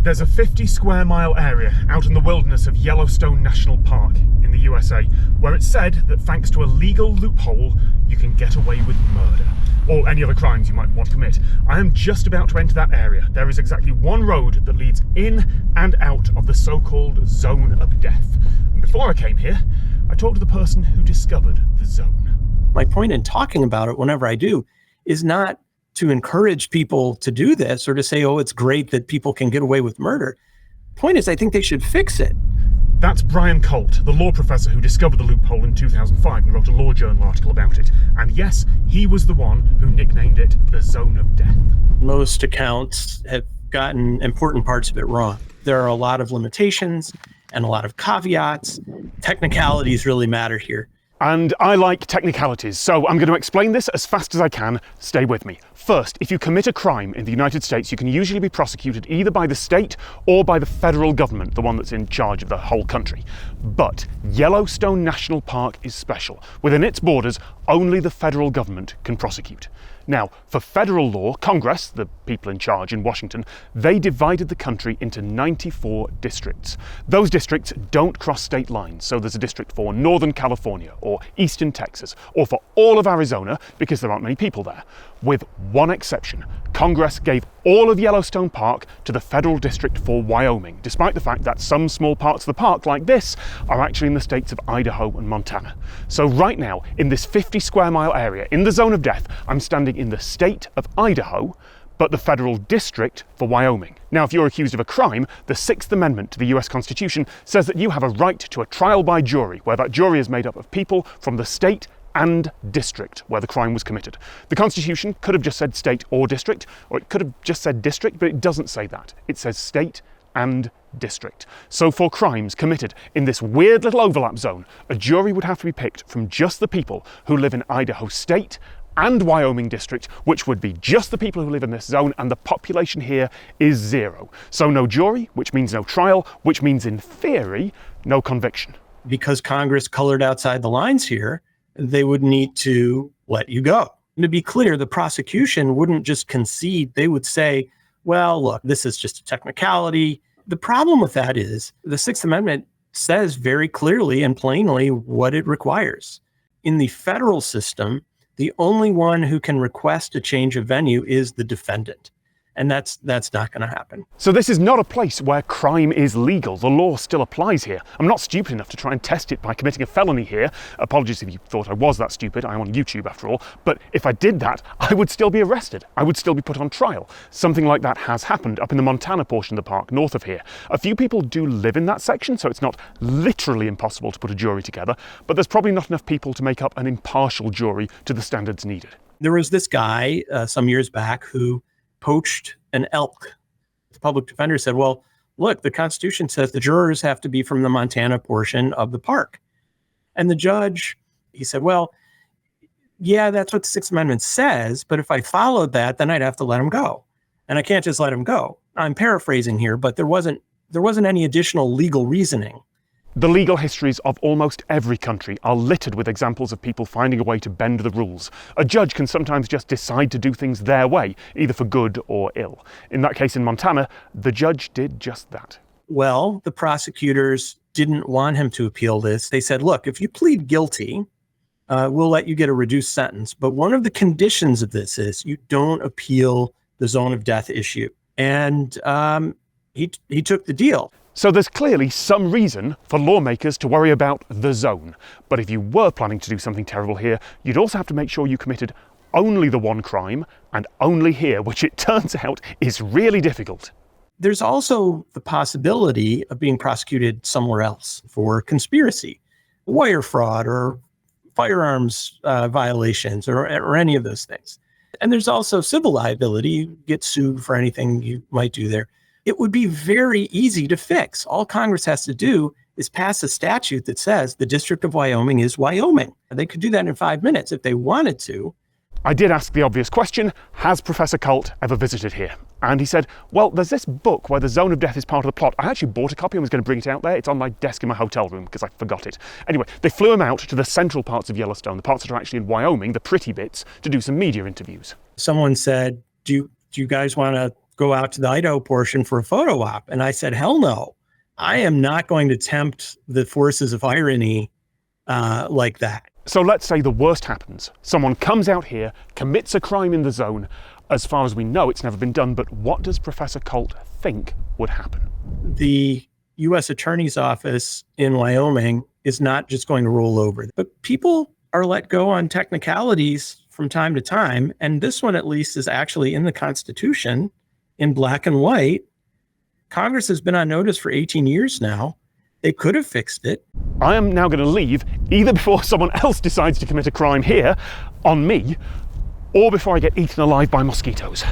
There's a 50 square mile area out in the wilderness of Yellowstone National Park in the USA where it's said that thanks to a legal loophole you can get away with murder or any other crimes you might want to commit. I am just about to enter that area. There is exactly one road that leads in and out of the so-called Zone of Death. And before I came here, I talked to the person who discovered the zone. My point in talking about it whenever I do is not to encourage people to do this or to say, oh, it's great that people can get away with murder. Point is, I think they should fix it. That's Brian Colt, the law professor who discovered the loophole in 2005 and wrote a law journal article about it. And yes, he was the one who nicknamed it the Zone of Death. Most accounts have gotten important parts of it wrong. There are a lot of limitations and a lot of caveats. Technicalities really matter here. And I like technicalities, so I'm going to explain this as fast as I can. Stay with me. First, if you commit a crime in the United States, you can usually be prosecuted either by the state or by the federal government, the one that's in charge of the whole country. But Yellowstone National Park is special. Within its borders, only the federal government can prosecute. Now, for federal law, Congress, the people in charge in Washington, they divided the country into 94 districts. Those districts don't cross state lines, so there's a district for Northern California or Eastern Texas, or for all of Arizona, because there aren't many people there. With one exception, Congress gave all of Yellowstone Park to the federal district for Wyoming, despite the fact that some small parts of the park, like this, are actually in the states of Idaho and Montana. So right now, in this 50 square mile area, in the Zone of Death, I'm standing in the state of Idaho, but the federal district for Wyoming. Now, if you're accused of a crime, the Sixth Amendment to the US Constitution says that you have a right to a trial by jury, where that jury is made up of people from the state and district where the crime was committed. The Constitution could have just said state or district, or it could have just said district, but it doesn't say that. It says state and district. So for crimes committed in this weird little overlap zone, a jury would have to be picked from just the people who live in Idaho State and Wyoming District, which would be just the people who live in this zone, and the population here is 0. So no jury, which means no trial, which means in theory, no conviction. Because Congress colored outside the lines here, they would need to let you go. And to be clear, the prosecution wouldn't just concede. They would say, well, look, this is just a technicality. The problem with that is the Sixth Amendment says very clearly and plainly what it requires. In the federal system, the only one who can request a change of venue is the defendant. And that's not going to happen. So this is not a place where crime is legal. The law still applies here. I'm not stupid enough to try and test it by committing a felony here. Apologies if you thought I was that stupid. I'm on YouTube after all. But if I did that, I would still be arrested. I would still be put on trial. Something like that has happened up in the Montana portion of the park north of here. A few people do live in that section, so it's not literally impossible to put a jury together, but there's probably not enough people to make up an impartial jury to the standards needed. There was this guy some years back who poached an elk. The public defender said, well, look, the Constitution says the jurors have to be from the Montana portion of the park. And the judge, he said, well, yeah, that's what the Sixth Amendment says, but if I followed that, then I'd have to let him go. And I can't just let him go. I'm paraphrasing here, but there wasn't any additional legal reasoning. The legal histories of almost every country are littered with examples of people finding a way to bend the rules. A judge can sometimes just decide to do things their way, either for good or ill. In that case in Montana, the judge did just that. Well, the prosecutors didn't want him to appeal this. They said, look, if you plead guilty, we'll let you get a reduced sentence. But one of the conditions of this is you don't appeal the Zone of Death issue. And he took the deal. So there's clearly some reason for lawmakers to worry about the zone. But if you were planning to do something terrible here, you'd also have to make sure you committed only the one crime and only here, which it turns out is really difficult. There's also the possibility of being prosecuted somewhere else for conspiracy, wire fraud, or firearms violations, or any of those things. And there's also civil liability. You get sued for anything you might do there. It would be very easy to fix. All Congress has to do is pass a statute that says the District of Wyoming is Wyoming. They could do that in 5 minutes if they wanted to. I did ask the obvious question, has Professor Colt ever visited here? And he said, well, there's this book where the Zone of Death is part of the plot. I actually bought a copy and was going to bring it out there. It's on my desk in my hotel room because I forgot it. Anyway, they flew him out to the central parts of Yellowstone, the parts that are actually in Wyoming, the pretty bits, to do some media interviews. Someone said, do you guys want to go out to the Idaho portion for a photo op. And I said, hell no, I am not going to tempt the forces of irony like that. So let's say the worst happens. Someone comes out here, commits a crime in the zone. As far as we know, it's never been done, but what does Professor Colt think would happen? The U.S. Attorney's Office in Wyoming is not just going to roll over, but people are let go on technicalities from time to time. And this one, at least, is actually in the Constitution in black and white. Congress has been on notice for 18 years now. They could have fixed it. I am now going to leave either before someone else decides to commit a crime here on me, or before I get eaten alive by mosquitoes.